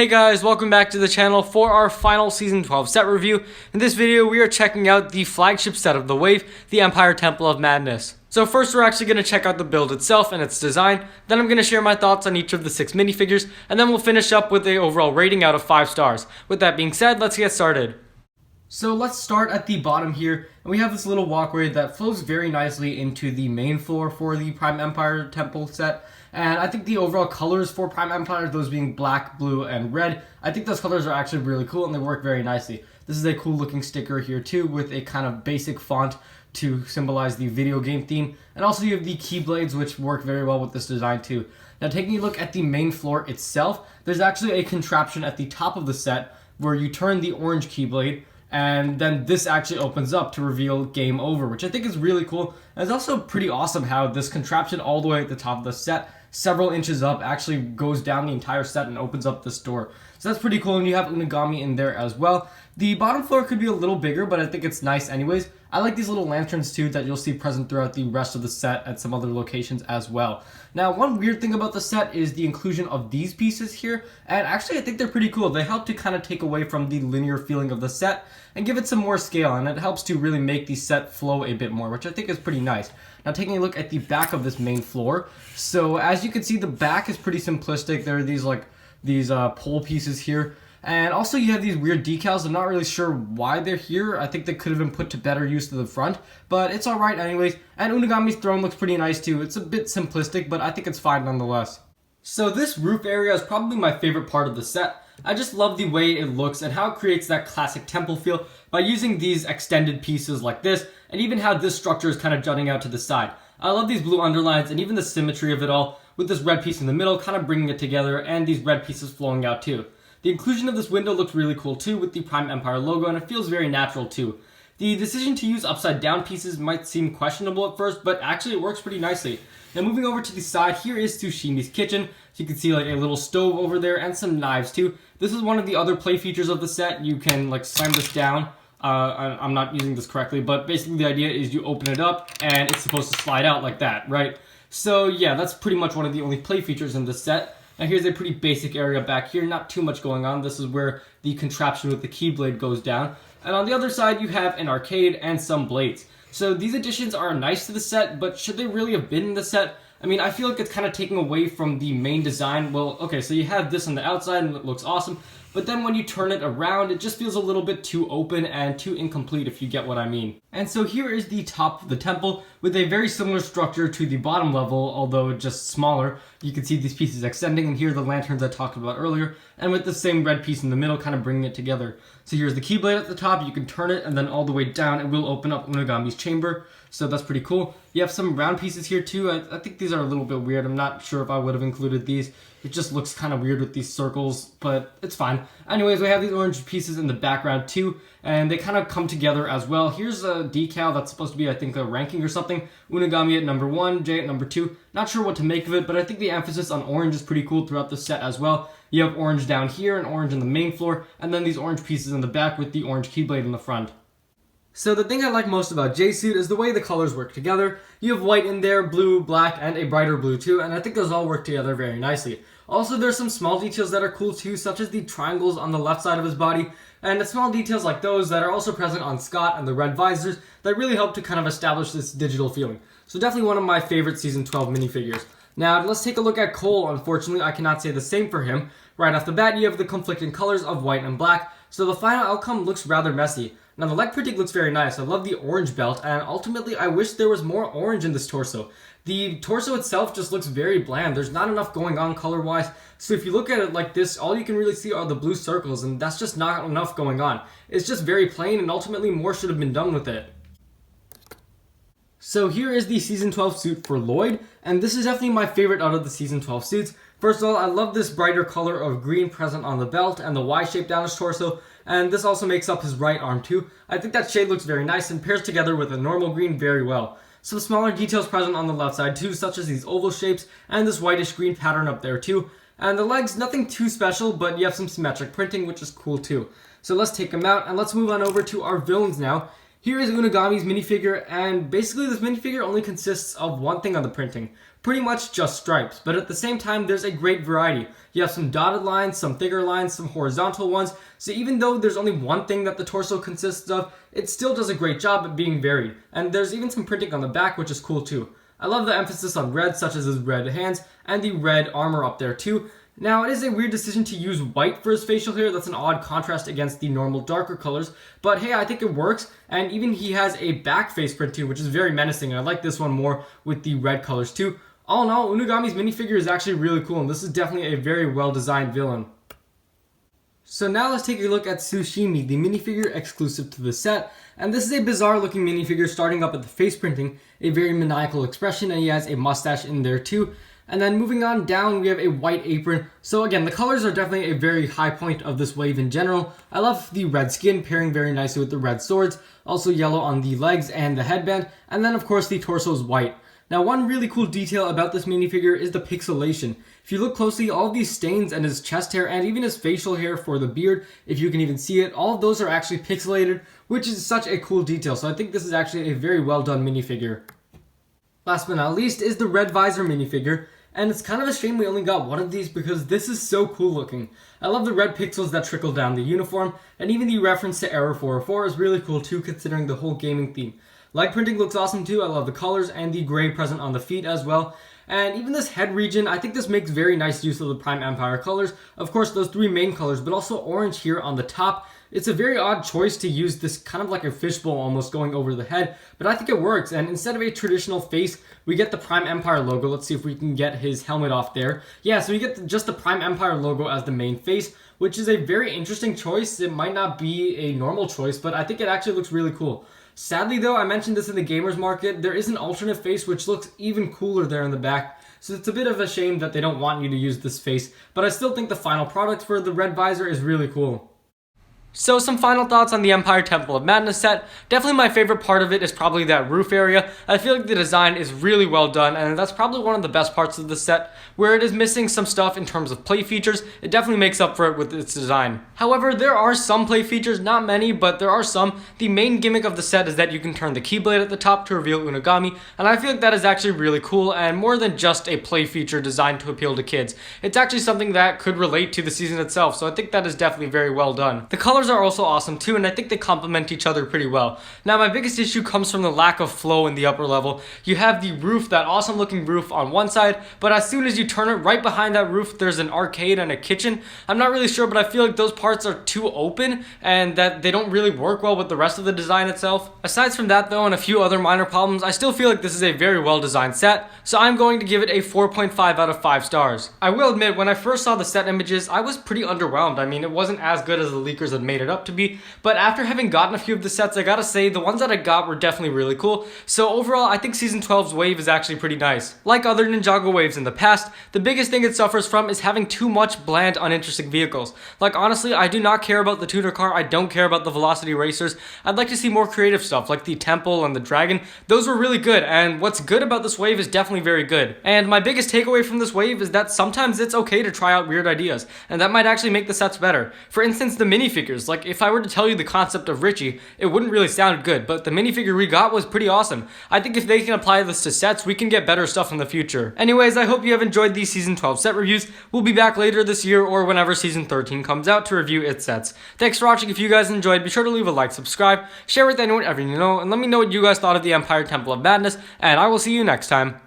Hey guys, welcome back to the channel for our final Season 12 set review. In this video, we are checking out the flagship set of the wave, the Empire Temple of Madness. So first, we're actually going to check out the build itself and its design, then I'm going to share my thoughts on each of the 6 minifigures, and then we'll finish up with the overall rating out of 5 stars. With that being said, let's get started. So let's start at the bottom here, and we have this little walkway that flows very nicely into the main floor for the Prime Empire Temple set. And I think the overall colors for Prime Empire, those being black, blue, and red, I think those colors are actually really cool and they work very nicely. This is a cool looking sticker here too, with a kind of basic font to symbolize the video game theme. And also you have the keyblades, which work very well with this design too. Now taking a look at the main floor itself, there's actually a contraption at the top of the set where you turn the orange keyblade, and then this actually opens up to reveal game over, which I think is really cool. And it's also pretty awesome how this contraption all the way at the top of the set, several inches up, actually goes down the entire set and opens up this door. So that's pretty cool, and you have Unigami in there as well. The bottom floor could be a little bigger, but I think it's nice anyways. I like these little lanterns too that you'll see present throughout the rest of the set at some other locations as well. Now, one weird thing about the set is the inclusion of these pieces here, and actually I think they're pretty cool. They help to kind of take away from the linear feeling of the set and give it some more scale, and it helps to really make the set flow a bit more, which I think is pretty nice. Now taking a look at the back of this main floor, so as you can see, the back is pretty simplistic. There are these pole pieces here, and also you have these weird decals. I'm not really sure why they're here. I think they could have been put to better use to the front, but it's alright anyways. And Unigami's throne looks pretty nice too. It's a bit simplistic, but I think it's fine nonetheless. So this roof area is probably my favorite part of the set. I just love the way it looks and how it creates that classic temple feel by using these extended pieces like this, and even how this structure is kind of jutting out to the side. I love these blue underlines and even the symmetry of it all, with this red piece in the middle kind of bringing it together, and these red pieces flowing out too. The inclusion of this window looks really cool too, with the Prime Empire logo, and it feels very natural too. The decision to use upside down pieces might seem questionable at first, but actually it works pretty nicely. Now moving over to the side, here is Tsushimi's kitchen. So you can see like a little stove over there and some knives too. This is one of the other play features of the set. You can like slam this down. I'm not using this correctly, but basically the idea is you open it up and it's supposed to slide out like that, right? So yeah, that's pretty much one of the only play features in this set. Now here's a pretty basic area back here, not too much going on. This is where the contraption with the keyblade goes down. And on the other side, you have an arcade and some blades. So these additions are nice to the set, but should they really have been in the set? I mean, I feel like it's kind of taking away from the main design. Well, okay, so you have this on the outside and it looks awesome, but then when you turn it around, it just feels a little bit too open and too incomplete, if you get what I mean. And so here is the top of the temple with a very similar structure to the bottom level, although just smaller. You can see these pieces extending, and here are the lanterns I talked about earlier, and with the same red piece in the middle kind of bringing it together. So here's the keyblade at the top. You can turn it, and then all the way down it will open up Unigami's chamber. So that's pretty cool. You have some round pieces here too. I think these are a little bit weird. I'm not sure if I would have included these. It just looks kind of weird with these circles, but it's fine. Anyways, we have these orange pieces in the background too, and they kind of come together as well. Here's a decal that's supposed to be, I think, a ranking or something. Unigami at number 1, Jay at number 2. Not sure what to make of it, but I think the emphasis on orange is pretty cool throughout the set as well. You have orange down here and orange in the main floor, and then these orange pieces in the back with the orange keyblade in the front. So the thing I like most about Jay's suit is the way the colors work together. You have white in there, blue, black, and a brighter blue too, and I think those all work together very nicely. Also, there's some small details that are cool too, such as the triangles on the left side of his body, and the small details like those that are also present on Scott and the red visors that really help to kind of establish this digital feeling. So definitely one of my favorite Season 12 minifigures. Now, let's take a look at Cole. Unfortunately, I cannot say the same for him. Right off the bat, you have the conflicting colors of white and black, so the final outcome looks rather messy. Now, the leg printing looks very nice. I love the orange belt, and ultimately, I wish there was more orange in this torso. The torso itself just looks very bland. There's not enough going on color-wise, so if you look at it like this, all you can really see are the blue circles, and that's just not enough going on. It's just very plain, and ultimately, more should have been done with it. So here is the Season 12 suit for Lloyd, and this is definitely my favorite out of the Season 12 suits. First of all, I love this brighter color of green present on the belt and the Y shape down his torso, and this also makes up his right arm too. I think that shade looks very nice and pairs together with a normal green very well. Some smaller details present on the left side too, such as these oval shapes and this whitish green pattern up there too. And the legs, nothing too special, but you have some symmetric printing, which is cool too. So let's take them out and let's move on over to our villains now. Here is Unagami's minifigure, and basically this minifigure only consists of one thing on the printing. Pretty much just stripes, but at the same time there's a great variety. You have some dotted lines, some thicker lines, some horizontal ones, so even though there's only one thing that the torso consists of, it still does a great job at being varied. And there's even some printing on the back, which is cool too. I love the emphasis on red, such as his red hands, and the red armor up there too. Now, it is a weird decision to use white for his facial hair. That's an odd contrast against the normal darker colors. But hey, I think it works. And even he has a back face print too, which is very menacing. And I like this one more with the red colors too. All in all, Unagami's minifigure is actually really cool. And this is definitely a very well-designed villain. So now let's take a look at Tsushimi, the minifigure exclusive to the set. And this is a bizarre looking minifigure starting up at the face printing. A very maniacal expression, and he has a mustache in there too. And then moving on down, we have a white apron. So again, the colors are definitely a very high point of this wave in general. I love the red skin pairing very nicely with the red swords. Also yellow on the legs and the headband. And then of course the torso is white. Now one really cool detail about this minifigure is the pixelation. If you look closely, all of these stains and his chest hair and even his facial hair for the beard, if you can even see it, all of those are actually pixelated, which is such a cool detail. So I think this is actually a very well done minifigure. Last but not least is the red visor minifigure. And it's kind of a shame we only got one of these because this is so cool looking. I love the red pixels that trickle down the uniform, and even the reference to Error 404 is really cool too, considering the whole gaming theme. Leg printing looks awesome too. I love the colors and the gray present on the feet as well. And even this head region, I think this makes very nice use of the Prime Empire colors. Of course, those three main colors, but also orange here on the top. It's a very odd choice to use this kind of like a fishbowl almost going over the head, but I think it works. And instead of a traditional face, we get the Prime Empire logo. Let's see if we can get his helmet off there. Yeah, so we get just the Prime Empire logo as the main face, which is a very interesting choice. It might not be a normal choice, but I think it actually looks really cool. Sadly though, I mentioned this in the gamers market, there is an alternate face which looks even cooler there in the back. So it's a bit of a shame that they don't want you to use this face, but I still think the final product for the red visor is really cool. So some final thoughts on the Empire Temple of Madness set. Definitely my favorite part of it is probably that roof area. I feel like the design is really well done, and that's probably one of the best parts of the set. Where it is missing some stuff in terms of play features, it definitely makes up for it with its design. However, there are some play features, not many, but there are some. The main gimmick of the set is that you can turn the keyblade at the top to reveal Unagami, and I feel like that is actually really cool and more than just a play feature designed to appeal to kids. It's actually something that could relate to the season itself, so I think that is definitely very well done. The colors are also awesome too, and I think they complement each other pretty well. Now my biggest issue comes from the lack of flow in the upper level. You have the roof, that awesome looking roof on one side, but as soon as you turn it, right behind that roof there's an arcade and a kitchen. I'm not really sure, but I feel like those parts are too open and that they don't really work well with the rest of the design itself. Aside from that though, and a few other minor problems, I still feel like this is a very well designed set, so I'm going to give it a 4.5 out of 5 stars. I will admit, when I first saw the set images, I was pretty underwhelmed. I mean, it wasn't as good as the leakers had made it up to be, but after having gotten a few of the sets, I gotta say, the ones that I got were definitely really cool. So overall, I think Season 12's wave is actually pretty nice. Like other Ninjago waves in the past, the biggest thing it suffers from is having too much bland, uninteresting vehicles. Like honestly, I do not care about the tuner car, I don't care about the velocity racers. I'd like to see more creative stuff, like the temple and the dragon. Those were really good, and what's good about this wave is definitely very good. And my biggest takeaway from this wave is that sometimes it's okay to try out weird ideas, and that might actually make the sets better. For instance, the minifigures. Like if I were to tell you the concept of Richie, it wouldn't really sound good, but the minifigure we got was pretty awesome. I think if they can apply this to sets, we can get better stuff in the future. Anyways, I hope you have enjoyed these Season 12 set reviews. We'll be back later this year or whenever Season 13 comes out to review its sets. Thanks for watching. If you guys enjoyed, be sure to leave a like, subscribe, share with anyone ever you know, and let me know what you guys thought of the Empire Temple of Madness, and I will see you next time.